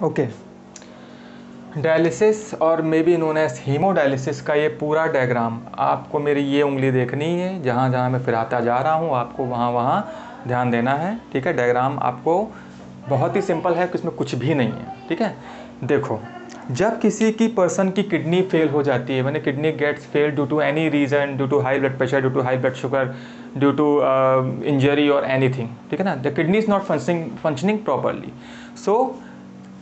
Okay, dialysis और may be known as hemodialysis का ये पूरा डायग्राम आपको मेरी ये उंगली देखनी है, जहाँ जहाँ मैं फिराता जा रहा हूँ आपको वहाँ वहाँ ध्यान देना है। ठीक है, डायग्राम आपको बहुत ही सिंपल है कि इसमें कुछ भी नहीं है। ठीक है, देखो, जब किसी की पर्सन की किडनी फेल हो जाती है, मैंने kidney gets fail due to any reason, due to high blood pressure, due to high blood sugar, due to injury और एनीथिंग, ठीक है ना, the kidney is not functioning properly, so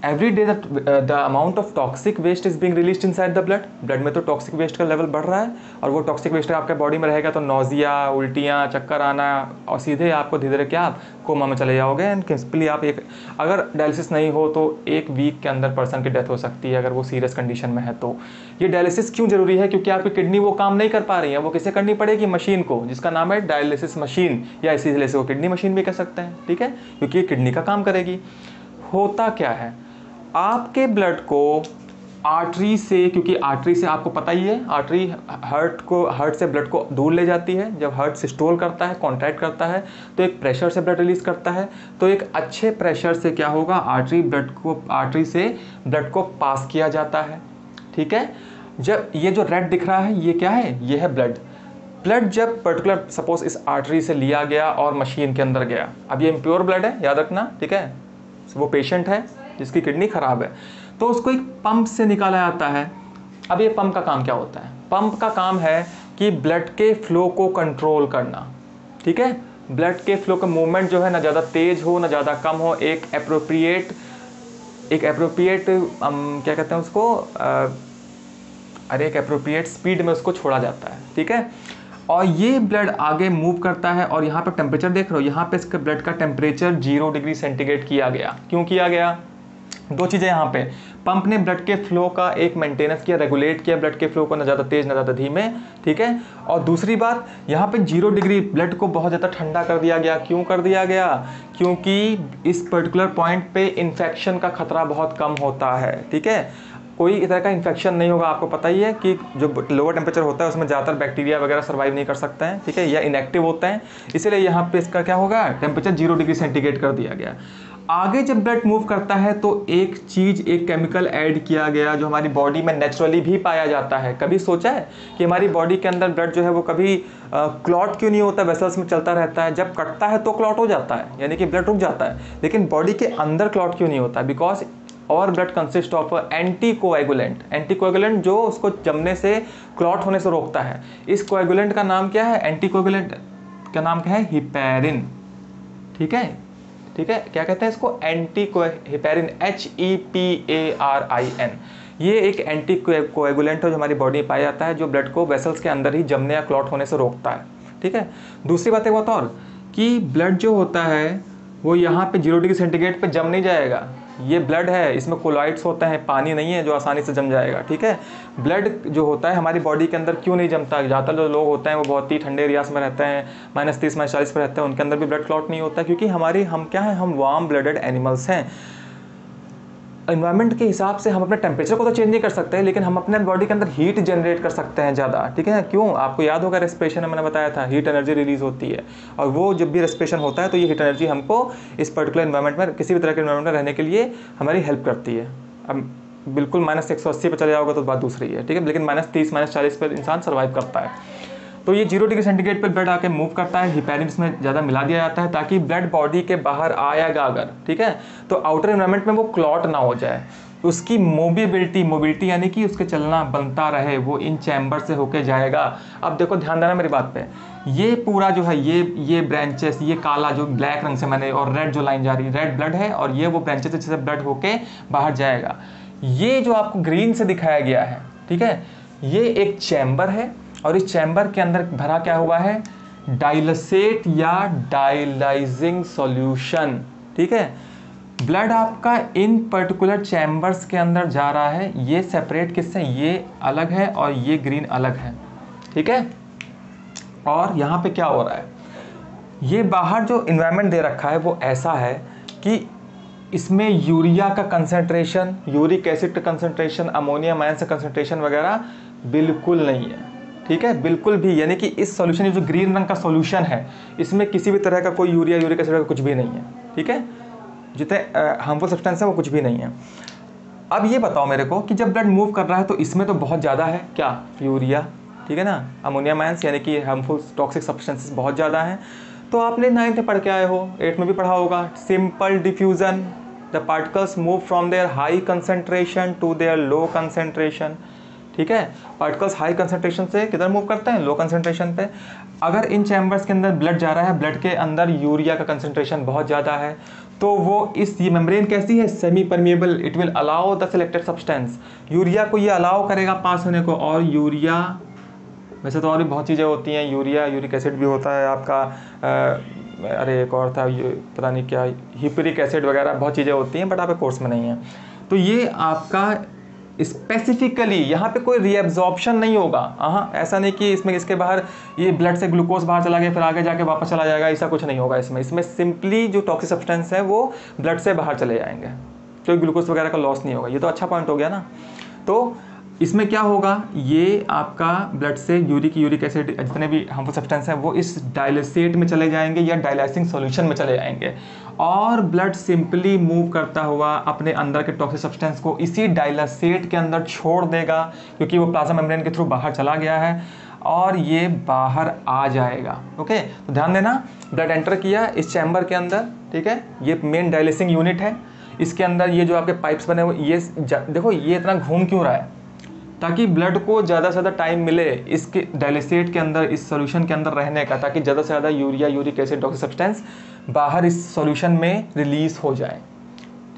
every day the amount of toxic waste is being released inside the blood. Blood में तो toxic waste का level बढ़ रहा है, और वो टॉक्सिक वेस्ट आपके बॉडी में रहेगा तो नोजिया, उल्टियाँ, चक्कर आना, और सीधे आपको धीरे धीरे क्या आप कोमा में चले जाओगे। एंड सिंपली आप एक, अगर डायलिसिस नहीं हो तो 1 वीक के अंदर पर्सन की डेथ हो सकती है अगर वो सीरियस कंडीशन में है। तो ये डायलिसिस क्यों जरूरी है? क्योंकि आपकी किडनी वो काम नहीं कर पा रही है, वो किसे करनी पड़ेगी? मशीन को, जिसका नाम है डायलिसिस मशीन, या इसीलिए से वो किडनी मशीन भी कह सकते हैं। ठीक है, क्योंकि ये किडनी का काम करेगी। होता क्या है, आपके ब्लड को आर्टरी से, क्योंकि आर्टरी से आपको पता ही है, आर्टरी हार्ट से ब्लड को दूर ले जाती है। जब हार्ट सिस्टोल करता है, कॉन्ट्रैक्ट करता है, तो एक प्रेशर से ब्लड रिलीज करता है। तो एक अच्छे प्रेशर से क्या होगा, आर्टरी से ब्लड को पास किया जाता है। ठीक है, जब ये जो रेड दिख रहा है ये क्या है, ये है ब्लड जब पर्टिकुलर सपोज इस आर्टरी से लिया गया और मशीन के अंदर गया, अब ये इम्प्योर ब्लड है, याद रखना। ठीक है, वो पेशेंट है जिसकी किडनी खराब है, तो उसको एक पंप से निकाला जाता है। अब ये पंप का काम क्या होता है? पंप का काम है कि ब्लड के फ्लो को कंट्रोल करना। ठीक है, ब्लड के फ्लो का मूवमेंट जो है ना ज़्यादा तेज हो ना ज़्यादा कम हो, एक एप्रोप्रिएट क्या कहते हैं उसको, एक एप्रोप्रिएट स्पीड में उसको छोड़ा जाता है। ठीक है, और ये ब्लड आगे मूव करता है। और यहाँ पे टेम्परेचर देख रहे हो, यहाँ पे इसके ब्लड का टेम्परेचर 0 डिग्री सेंटीग्रेड किया गया। क्यों किया गया? 2 चीज़ें यहाँ पे, पंप ने ब्लड के फ्लो का एक मेंटेनेंस किया, रेगुलेट किया ब्लड के फ्लो को, ना ज़्यादा तेज ना ज़्यादा धीमे। ठीक है, और दूसरी बात, यहाँ पे 0 डिग्री ब्लड को बहुत ज़्यादा ठंडा कर दिया गया। क्यों कर दिया गया? क्योंकि इस पर्टिकुलर पॉइंट पे इन्फेक्शन का खतरा बहुत कम होता है। ठीक है, कोई इस तरह का इन्फेक्शन नहीं होगा। आपको पता ही है कि जो लोअर टेम्परेचर होता है उसमें ज़्यादातर बैक्टीरिया वगैरह सर्वाइव नहीं कर सकते हैं। ठीक है, या इनएक्टिव होते हैं, इसलिए यहाँ पे इसका क्या होगा, टेम्परेचर 0 डिग्री सेंटीग्रेड कर दिया गया। आगे जब ब्लड मूव करता है तो एक चीज़, एक केमिकल ऐड किया गया जो हमारी बॉडी में नेचुरली भी पाया जाता है। कभी सोचा है कि हमारी बॉडी के अंदर ब्लड जो है वो कभी क्लॉट क्यों नहीं होता, वेसल्स में चलता रहता है, जब कटता है तो क्लॉट हो जाता है, यानी कि ब्लड रुक जाता है, लेकिन बॉडी के अंदर क्लॉट क्यों नहीं होता? बिकॉज और blood consist of anti coagulant जो उसको जमने से, क्लॉट होने से रोकता है। इस कोएगुलेंट का नाम क्या है? एंटी कोएगुलेंट का नाम क्या है? हिपैरिन। ठीक है, क्या कहते हैं इसको? Anti heparin, HEPARIN। ये एक एंटी कोएगुलेंट है जो हमारी बॉडी में पाया जाता है, जो ब्लड को वेसल्स के अंदर ही जमने या क्लॉट होने से रोकता है। ठीक है, दूसरी बात एक बात और, कि ब्लड जो होता है वो यहाँ पे 0 डिग्री सेंटीग्रेड पे जम नहीं जाएगा। ये ब्लड है, इसमें कोलॉइड्स होते हैं, पानी नहीं है जो आसानी से जम जाएगा। ठीक है, ब्लड जो होता है हमारी बॉडी के अंदर क्यों नहीं जमता? ज़्यादातर जो लोग होते हैं वो बहुत ही ठंडे एरियाज में रहते हैं, -30 -40 पर रहते हैं, उनके अंदर भी ब्लड क्लॉट नहीं होता, क्योंकि हम क्या है, हम वार्म ब्लडेड एनिमल्स हैं। एनवायरनमेंट के हिसाब से हम अपने टेम्परेचर को तो चेंज नहीं कर सकते, लेकिन हम अपने बॉडी के अंदर हीट जनरेट कर सकते हैं ज़्यादा। ठीक है, क्यों? आपको याद होगा रेस्पिरेशन में मैंने बताया था, हीट एनर्जी रिलीज होती है, और वो जब भी रेस्पिरेशन होता है तो ये हीट एनर्जी हमको इस पर्टिकुलर एनवायरनमेंट में, किसी भी तरह के एनवायरनमेंट में रहने के लिए हमारी हेल्प करती है। अब बिल्कुल -180 पर चले जाओगे तो बात दूसरी है। ठीक है, लेकिन -30 -40 पर इंसान सर्वाइव करता है। तो ये 0 डिग्री सेंटीग्रेड पर ब्लड आके मूव करता है, हिपैरिन में ज़्यादा मिला दिया जाता है ताकि ब्लड बॉडी के बाहर आएगा अगर, ठीक है, तो आउटर एनवायरनमेंट में वो क्लॉट ना हो जाए। उसकी मोबिलिटी यानी कि उसके चलना बनता रहे, वो इन चैम्बर से होके जाएगा। अब देखो, ध्यान देना मेरी बात पे, ये पूरा जो है, ये ब्रांचेस, ये काला जो ब्लैक रंग से मैंने, और रेड जो लाइन जा रही है, रेड ब्लड है, और ये वो ब्रांचेस जिससे ब्लड होके बाहर जाएगा। ये जो आपको ग्रीन से दिखाया गया है, ठीक है, ये एक चैम्बर है, और इस चैम्बर के अंदर भरा क्या हुआ है? डाइलसेट या डायलाइजिंग सॉल्यूशन। ठीक है, ब्लड आपका इन पर्टिकुलर चैम्बर्स के अंदर जा रहा है। ये सेपरेट किससे? ये अलग है और ये ग्रीन अलग है। ठीक है, और यहाँ पे क्या हो रहा है? ये बाहर जो इन्वायरमेंट दे रखा है वो ऐसा है कि इसमें यूरिया का कंसंट्रेशन, यूरिक एसिड का कंसंट्रेशन, अमोनियम आयन का कंसंट्रेशन वगैरह बिल्कुल नहीं है। ठीक है, बिल्कुल भी, यानी कि इस सॉल्यूशन, जो ग्रीन रंग का सॉल्यूशन है, इसमें किसी भी तरह का कोई यूरिक एसिड का कुछ भी नहीं है। ठीक है, जितने हार्मफुल सब्सटेंस है वो कुछ भी नहीं है। अब ये बताओ मेरे को कि जब ब्लड मूव कर रहा है तो इसमें तो बहुत ज़्यादा है क्या, यूरिया, ठीक है ना, अमोनियम आयंस यानी कि हार्मफुल टॉक्सिक सब्सटेंसेस बहुत ज़्यादा हैं। तो आपने 9th में पढ़ के आए हो, 8th में भी पढ़ा होगा, simple diffusion, the particles move from their high concentration to their low concentration, ठीक है। पार्टिकल्स हाई कंसंट्रेशन से किधर मूव करते हैं, लो कंसंट्रेशन पे। अगर इन चैम्बर्स के अंदर ब्लड जा रहा है, ब्लड के अंदर यूरिया का कंसंट्रेशन बहुत ज़्यादा है, तो वो ये मेम्ब्रेन कैसी है, semi permeable, it will allow the selected substance, urea को ये अलाउ करेगा पास होने को। और यूरिया, वैसे तो और भी बहुत चीज़ें होती हैं, यूरिया, यूरिक एसिड भी होता है आपका, अरे एक और था ये पता नहीं क्या, हिप्रिक एसिड वगैरह बहुत चीज़ें होती हैं, बट आपके कोर्स में नहीं है। तो ये आपका स्पेसिफिकली यहाँ पे कोई रीएब्जॉर्प्शन नहीं होगा। हाँ, ऐसा नहीं कि इसमें इसके बाहर ये ब्लड से ग्लूकोज बाहर चला गया फिर आगे जाके वापस चला जाएगा, ऐसा कुछ नहीं होगा इसमें सिंपली जो टॉक्सिक सब्सटेंस है वो ब्लड से बाहर चले जाएंगे, कोई ग्लूकोज वगैरह का लॉस नहीं होगा। ये तो अच्छा पॉइंट हो गया ना। तो इसमें क्या होगा, ये आपका ब्लड से यूरिक एसिड जितने भी हार्मफुल सब्सटेंस हैं वो इस डायलिसेट में चले जाएंगे या डायलाइसिंग सॉल्यूशन में चले जाएंगे, और ब्लड सिंपली मूव करता हुआ अपने अंदर के टॉक्सिक सब्सटेंस को इसी डायलासेट के अंदर छोड़ देगा, क्योंकि वो प्लाज्मा मेम्ब्रेन के थ्रू बाहर चला गया है और ये बाहर आ जाएगा। ओके, तो ध्यान देना, ब्लड एंटर किया इस चैम्बर के अंदर, ठीक है, ये मेन डायलिसिंग यूनिट है, इसके अंदर ये जो आपके पाइप्स बने हुए, ये देखो ये इतना घूम क्यों रहा है, ताकि ब्लड को ज़्यादा से ज़्यादा टाइम मिले इसके डायलिसेट के अंदर, इस सॉल्यूशन के अंदर रहने का, ताकि ज़्यादा से ज़्यादा urea, uric acid, toxic substance बाहर इस सॉल्यूशन में रिलीज हो जाए,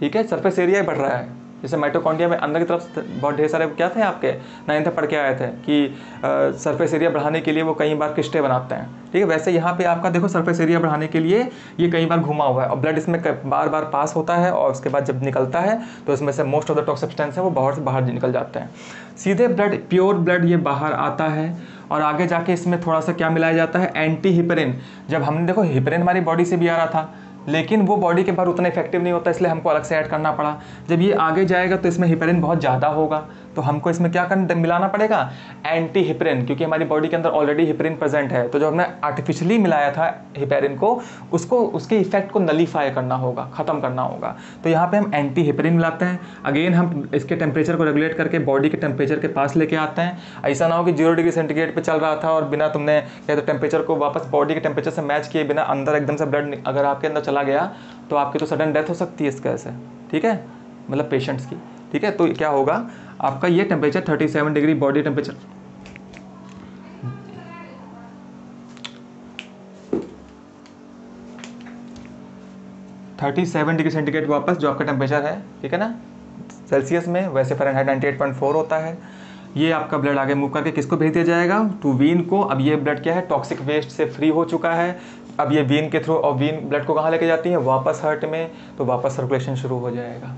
ठीक है। सरफेस एरिया बढ़ रहा है, जैसे माइटोकॉन्ड्रिया में अंदर की तरफ बहुत ढेर सारे क्या थे आपके 9th में पढ़ के आए थे कि सरफेस एरिया बढ़ाने के लिए वो कई बार क्रिस्टे बनाते हैं, ठीक है। वैसे यहाँ पे आपका देखो सरफेस एरिया बढ़ाने के लिए ये कई बार घुमा हुआ है, और ब्लड इसमें बार बार पास होता है, और उसके बाद जब निकलता है तो इसमें से most of the toxic substance है वो बाहर निकल जाते हैं। सीधे ब्लड, प्योर ब्लड ये बाहर आता है, और आगे जाके इसमें थोड़ा सा क्या मिलाया जाता है, एंटी हिपरिन। जब हमने देखो हिपरिन हमारी बॉडी से भी आ रहा था, लेकिन वो बॉडी के बाहर उतना इफेक्टिव नहीं होता, इसलिए हमको अलग से ऐड करना पड़ा। जब ये आगे जाएगा तो इसमें हिपरिन बहुत ज़्यादा होगा, तो हमको इसमें क्या करना, मिलाना पड़ेगा एंटी हिपरिन, क्योंकि हमारी बॉडी के अंदर ऑलरेडी हिपरिन प्रेजेंट है। तो जो हमने आर्टिफिशियली मिलाया था हिपरिन को, उसको उसके इफेक्ट को नलीफाई करना होगा, ख़त्म करना होगा। तो यहाँ पे हम एंटी हिपरिन मिलाते हैं। अगेन हम इसके टेम्परेचर को रेगुलेट करके बॉडी के टेम्परेचर के पास लेके आते हैं। ऐसा ना हो कि 0 डिग्री सेंटीग्रेड पे चल रहा था और बिना तुमने या तो टेम्परेचर को वापस बॉडी के टेम्परेचर से मैच किए बिना अंदर एकदम से ब्लड अगर आपके अंदर चला गया तो आपकी तो सडन डेथ हो सकती है इसके वजह से, ठीक है, मतलब पेशेंट्स की, ठीक है। तो क्या होगा आपका, ये temperature 37 degree body temperature, degree centigrade वापस जो आपका टेम्परेचर है, ठीक है ना, सेल्सियस में, वैसे फ़ारेनहाइट 98.4 होता है। ये आपका ब्लड आगे मूव करके किसको भेज दिया जाएगा, टू वीन को। अब ये ब्लड क्या है, टॉक्सिक वेस्ट से फ्री हो चुका है। अब ये वीन के थ्रू, और वीन ब्लड को कहाँ लेके जाती है, वापस हार्ट में, तो वापस सर्कुलेशन शुरू हो जाएगा।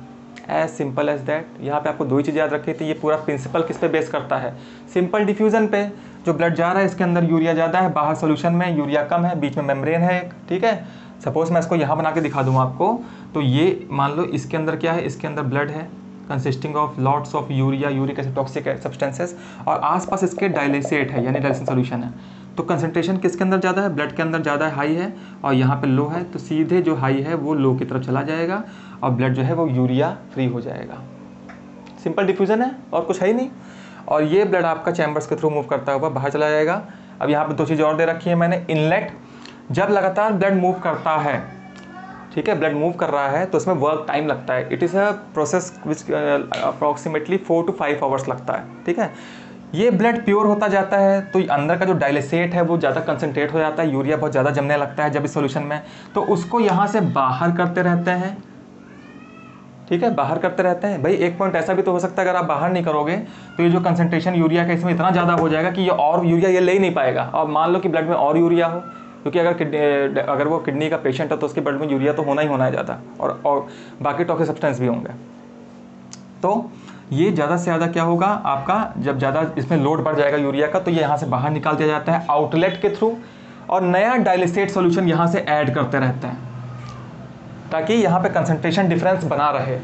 As simple as that. यहाँ पे आपको 2 ही चीज़ याद रखी थी। ये पूरा प्रिंसिपल किस पे बेस करता है, सिंपल डिफ्यूजन पे। जो ब्लड जा रहा है इसके अंदर यूरिया ज़्यादा है, बाहर सोल्यूशन में यूरिया कम है, बीच में मेम्ब्रेन है, ठीक है। सपोज मैं इसको यहाँ बना के दिखा दूँ आपको, तो ये मान लो इसके अंदर क्या है, इसके अंदर ब्लड है consisting of lots of urea, uric acid, toxic substances, और आसपास इसके डायलिसेट है यानी डायलिसिंग सोल्यूशन है। तो कंसंट्रेशन किसके अंदर ज़्यादा है, ब्लड के अंदर ज़्यादा हाई है, और यहाँ पे लो है, तो सीधे जो हाई है वो लो की तरफ चला जाएगा और ब्लड जो है वो यूरिया फ्री हो जाएगा। सिंपल डिफ्यूजन है और कुछ है ही नहीं। और ये ब्लड आपका चैम्बर्स के थ्रू मूव करता हुआ बाहर चला जाएगा। अब यहाँ पे 2 चीज़ और दे रखी है मैंने, इनलेट। जब लगातार ब्लड मूव करता है, ठीक है, ब्लड मूव कर रहा है तो उसमें वर्क टाइम लगता है। It is a process which approximately 4 to 5 hours लगता है, ठीक है। ये ब्लड प्योर होता जाता है तो अंदर का जो डायलिसेट है वो ज़्यादा कंसनट्रेट हो जाता है, यूरिया बहुत ज़्यादा जमने लगता है जब इस सॉल्यूशन में, तो उसको यहाँ से बाहर करते रहते हैं, ठीक है, बाहर करते रहते हैं। भाई एक पॉइंट ऐसा भी तो हो सकता है अगर आप बाहर नहीं करोगे तो ये जो कंसंट्रेशन यूरिया का इसमें इतना ज़्यादा हो जाएगा कि ये और यूरिया ये ले ही नहीं पाएगा। और मान लो कि ब्लड में और यूरिया हो, क्योंकि अगर वो किडनी का पेशेंट है तो उसके ब्लड में यूरिया तो होना ही होना है ज़्यादा, और बाकी टॉक्सिक सब्सटेंस भी होंगे। तो ये ज़्यादा से ज़्यादा क्या होगा आपका, जब ज़्यादा इसमें लोड बढ़ जाएगा यूरिया का, तो ये यहाँ से बाहर निकाल दिया जाता है आउटलेट के थ्रू, और नया डायलिसेट सॉल्यूशन यहाँ से ऐड करते रहते हैं ताकि यहाँ पे कंसंट्रेशन डिफरेंस बना रहे,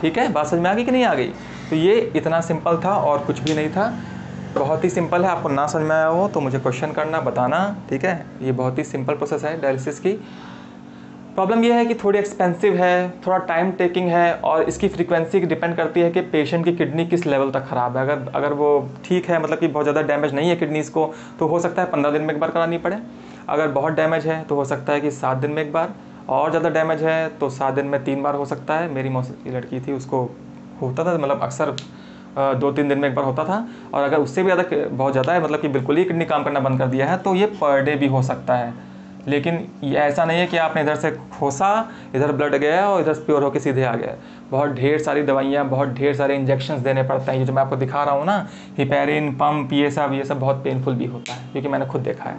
ठीक है। बात समझ में आ गई कि नहीं आ गई। तो ये इतना सिंपल था और कुछ भी नहीं था, बहुत ही सिंपल है। आपको ना समझ में आया हो तो मुझे क्वेश्चन करना, बताना, ठीक है। ये बहुत ही सिंपल प्रोसेस है डायलिसिस की। प्रॉब्लम ये है कि थोड़ी एक्सपेंसिव है, थोड़ा टाइम टेकिंग है, और इसकी फ्रीक्वेंसी डिपेंड करती है कि पेशेंट की किडनी किस लेवल तक ख़राब है। अगर वो ठीक है, मतलब कि बहुत ज़्यादा डैमेज नहीं है किडनीज़ को, तो हो सकता है 15 दिन में एक बार करानी पड़े। अगर बहुत डैमेज है तो हो सकता है कि 7 दिन में एक बार, और ज़्यादा डैमेज है तो 7 दिन में 3 बार हो सकता है। मेरी मौसी की लड़की थी, उसको होता था, मतलब अक्सर 2-3 दिन में एक बार होता था। और अगर उससे भी ज़्यादा बहुत ज़्यादा है, मतलब कि बिल्कुल ही किडनी काम करना बंद कर दिया है, तो ये पर डे भी हो सकता है। लेकिन ये ऐसा नहीं है कि आपने इधर से खोसा, इधर ब्लड गया और इधर प्योर होकर सीधे आ गया। बहुत ढेर सारी दवाइयाँ, बहुत ढेर सारे इंजेक्शंस देने पड़ते हैं। ये जो मैं आपको दिखा रहा हूँ ना, हिपेरिन पंप, ये सब बहुत पेनफुल भी होता है, क्योंकि मैंने खुद देखा है।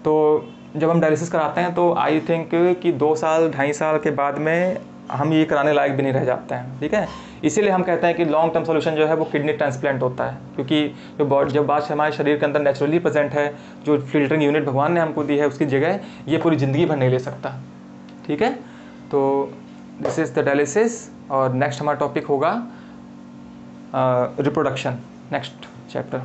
तो जब हम डायलिसिस कराते हैं तो आई थिंक कि 2 साल 2.5 साल के बाद में हम ये कराने लायक भी नहीं रह जाते हैं, ठीक है। इसीलिए हम कहते हैं कि लॉन्ग टर्म सोल्यूशन जो है वो किडनी ट्रांसप्लांट होता है, क्योंकि जो बात हमारे शरीर के अंदर नेचुरली प्रेजेंट है, जो फिल्टरिंग यूनिट भगवान ने हमको दी है, उसकी जगह ये पूरी ज़िंदगी भर नहीं ले सकता, ठीक है। तो दिस इज़ द डायलिसिस, और नेक्स्ट हमारा टॉपिक होगा रिप्रोडक्शन, नेक्स्ट चैप्टर।